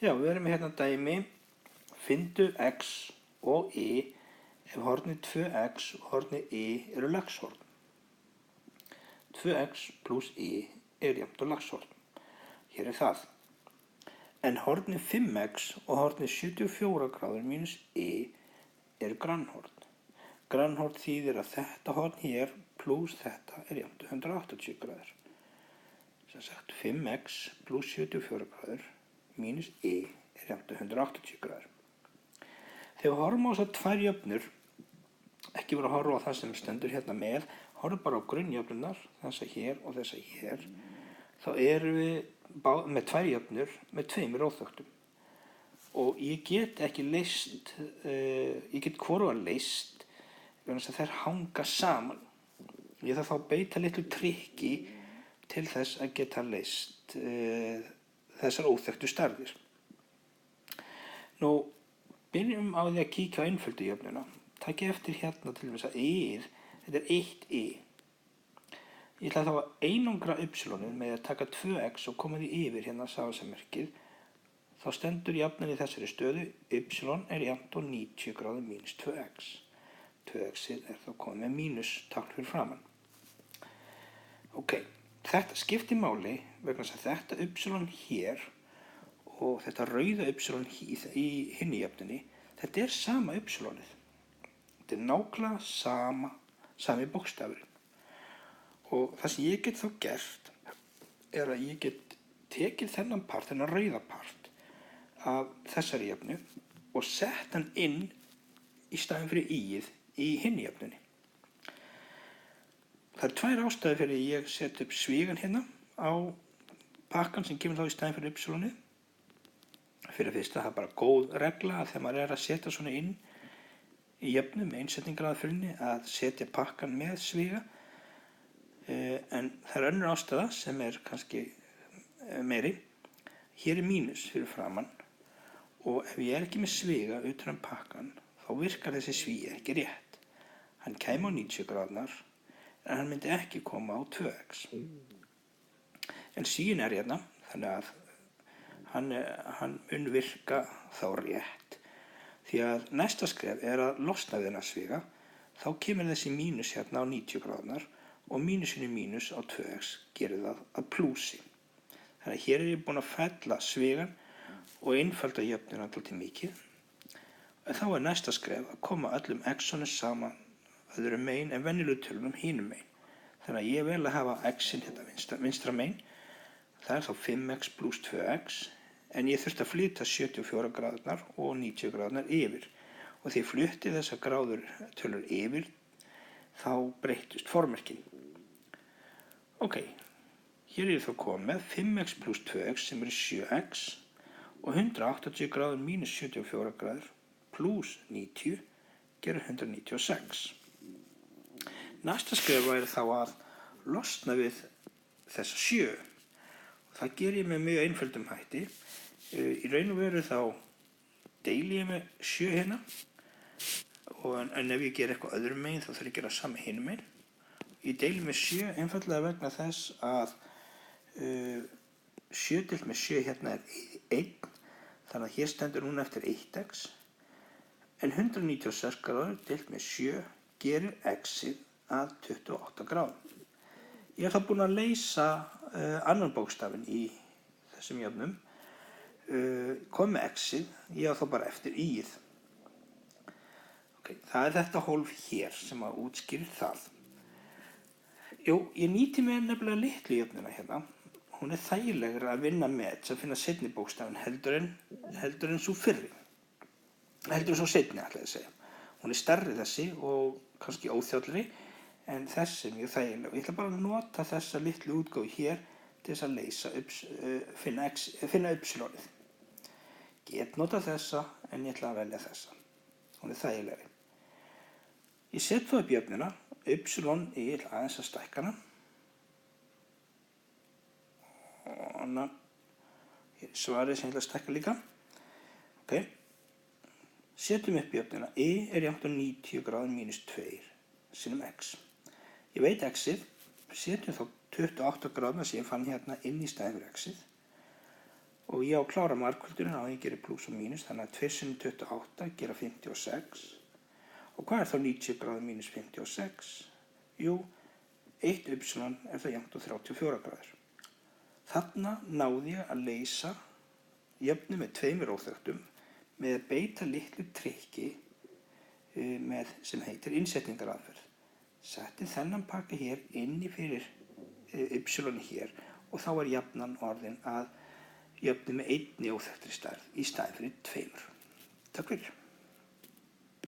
Já, við erum með hérna dæmi, finndu x og y ef hornið 2x og hornið y eru lagshorn. 2x pluss y er jafnt og lagshorn. Hér er það. En hornið 5x og hornið 74 gráður mínus y eru grannhorn. Grannhorn þýðir að þetta horn hér pluss þetta er jafnt 180 gráður. Sem sagt 5x pluss 74 gráður mínus y er jafnt 180 gráður. Þegar við horfum á þessar tvær jöfnur, ekki vera að horfa á það sem stendur hérna með, horfum bara á grunnjöfnunar, þessa hér og þessa hér, þá erum við með tvær jöfnur með tveimur óþöktum. Og ég get ekki leyst, ég get hvoruga leyst, vegna þess að þær hanga saman. Ég þarf þá að beita litlu trikki til þess að geta leyst þessar óþöktu stærðir. Nú, byrjum á því að kíkja á einföldu jöfnuna. Takið eftir hérna til þess að y-ið, þetta er 1y. Ég ætla þá að einangra y-ið með að taka 2x og koma því yfir hérna samsemmerkið. Þá stendur jafnan í þessari stöðu, y er jafnt og 90 gráður mínus 2x. 2x-ið er þá komið með mínustákn fyrir framan. Ok, þetta skiptir máli vegna þess að þetta y hér og þetta rauða y í hinni jöfnunni, þetta er sama y-ið. Þetta er nákvæmlega sami bókstafurinn. Og það sem ég get þá gert er að ég get tekið þennan part, þennan rauða part af þessari jöfnu og sett hann inn í staðinn fyrir y-ið í hinni jöfnunni. Það er tvær ástæður fyrir að ég set upp svigan hérna á pakkan sem kemur þá í staðinn fyrir y-ið. Fyrir fyrst að það er bara góð regla að þegar maður er að setja svona inn í jöfnu með einsetningarraðaðferðinni að setja pakkan með sviga. En það er önnur ástæða sem er kannski meiri. Hér er mínus fyrir framann og ef ég er ekki með sviga utan pakkan þá virkar þessi svíi ekki rétt. Hann kæmi á 90 gráðnar en hann myndi ekki koma á 2x. En svíin er hérna þannig að hann mun virka þá rétt. Því að næsta skref er að losna við þennan sviga, þá kemur þessi mínus hérna á 90 gráðnar og mínusinu mínus á 2x gerir það að plúsi. Þannig að hér er ég búinn að fella svigan og einfalda jöfnuna dálítið mikið. En þá er næsta skref að koma öllum x-unum saman öðrum megin en venjulegu tölunum hinum megin. Þannig að ég vel að hafa x-in hérna vinstra megin. Það er þá 5x pluss 2x. En ég þurfti að flytja 74 gráðurnar og 90 gráðurnar yfir. Og því ég flutti þessar gráður tölur yfir, þá breyttust formerkin. Ok, hér er ég þá komið með 5x pluss 2x sem eru 7x og 180 gráður mínus 74 gráður pluss 90 gerir 196. Næsta skref væri þá að losna við þessa 7. Það ger ég með mjög einföldum hætti. Í raun og veru þá deili ég með 7 hérna en ef ég ger eitthvað öðrum megin þá þarf ég að gera sama hinum megin. Ég deili með 7 einfallega vegna þess að 7 deilt með 7 hérna er 1 þannig að hér stendur núna eftir 1x en 196 gráður deilt með 7 gerir x-ið að 28 gráðum. Ég er þá búinn að leysa annan bókstafinn í þessum jöfnum. Kom með x-ið, ég á þá bara eftir y-ið. Okay, það er þetta hólf hér sem að útskýrir það. Jú, ég nýti mér nefnilega litlu jöfnuna hérna. Hún er þægilegra að vinna með þess að finna seinni bókstafinn heldur en svo fyrri. Heldur en svo seinni ætla ég að segja. Hún er stærri þessi og kannski óþjállri en þessi er mjög þægileg. Ég ætla bara að nota þessa litlu útgáfu hér til þess að leysa, finna y-ið. Get nota þessa en ég ætla að velja þessa. Hún er þægilegri. Ég set þá upp jöfnuna, y, ég ætla aðeins að stækka hana. Og hana, hér er svarið sem ég ætla að stækka líka. Ok. Setjum upp jöfnuna, y er jafnt á 90 gráður mínus 2 sinnum x. Ég veit x-ið, setjum þá 28 gráðna sem ég fann hérna inn í staðinn fyrir x-ið Og ég á að klára margföldunina á að ég gerir pluss og mínus, þannig að 2 sinnum 28 gera 56. Og hvað er þá 90 gráður mínus 56? Jú, 1 y er það jafnt og 34 gráður. Þarna náði ég að leysa jöfnu með 2 óþekktum með að beita litlu trikki sem heitir innsetningaraðferð. Setti þennan pakka hér inni fyrir y hér og þá er jafnan orðin að jöfnu með 1 óþekktri stærð í staðinn fyrir 2. Takk fyrir.